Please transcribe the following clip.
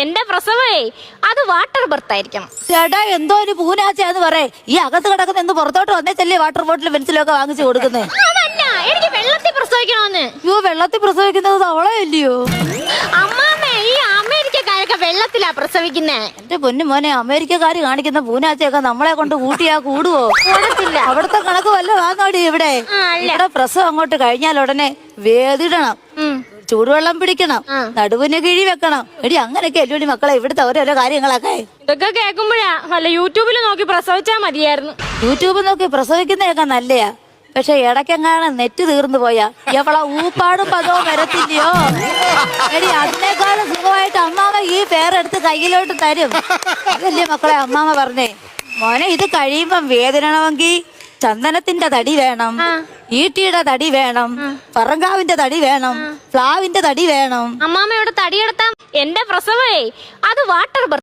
എന്റെ പ്രസവേ അത് water birth ആയിരിക്കണം. ചേട്ടാ എന്തോ ഒരു പൂനാച്ചാന്ന് പറയേ. ഈ അകത്ത് കിടക്കുന്ന എന്ത് പുറത്തോട്ട് വന്നേച്ചല്ലേ വാട്ടർ ബോട്ടിൽ പെൻസിലൊക്കെ വാങ്ങിച്ചു കൊടുക്കുന്നേ. അതല്ല, എനിക്ക് വെള്ളത്തിൽ പ്രസവിക്കണമെന്ന്. അയ്യോ വെള്ളത്തിൽ പ്രസവിക്കുന്നത് തവളയല്ലയോ? അമ്മാമ്മേ, ഈ അമേരിക്കക്കാരൊക്കെ വെള്ളത്തിലാ പ്രസവിക്കുന്നേ. എന്റെ പൊന്നു മോനെ, അമേരിക്കക്കാര് കാണിക്കുന്ന പൂനാച്ചയൊക്കെ നമ്മളെ കൊണ്ട് കൂട്ടിയാ കൂടുവോ? കൂടത്തില്ല. അവിടുത്തെ കണക്ക് വല്ല വാങ്ങാടി ഇവിടെ. ഇവിടെ പ്രസവം അങ്ങോട്ട് കഴിഞ്ഞാൽ ഉടനെ വേദിടണം, ചൂടുവെള്ളം പിടിക്കണം, നടുവിന് കിഴി വെക്കണം. എടി അങ്ങനെയൊക്കെ അല്ലോടി മക്കളെ ഇവിടുത്തെ ഓരോരോ കാര്യങ്ങളൊക്കെ. ഇതൊക്കെ കേൾക്കുമ്പോഴാ വല്ല യൂട്യൂബിൽ നോക്കി പ്രസവിച്ചാ മതിയായിരുന്നു. യൂട്യൂബ് നോക്കി പ്രസവിക്കുന്നതൊക്കെ നല്ലയാ. പക്ഷെ ഇടയ്ക്കെങ്ങാണ് നെറ്റ് തീർന്നു പോയാ എവളെ ഊപ്പാടും പദവും വരത്തില്ലയോ? എടി അതിനേക്കാളും സുഖമായിട്ട് അമ്മാമ ഈ പേരെടുത്ത് കയ്യിലോട്ട് തരും. അതല്ലേ മക്കളെ അമ്മാമ പറഞ്ഞേ. മോനെ ഇത് കഴിയുമ്പം വേദനണമെങ്കിൽ ചന്ദനത്തിന്റെ തടി വേണം, ഈട്ടിയുടെ തടി വേണം, പറങ്കാവിന്റെ തടി വേണം, പ്ലാവിന്റെ തടി വേണം. അമ്മാമ്മയോട് തടിയെടുത്താ എന്റെ പ്രസവേ അത് വാട്ടർ ബർത്ത്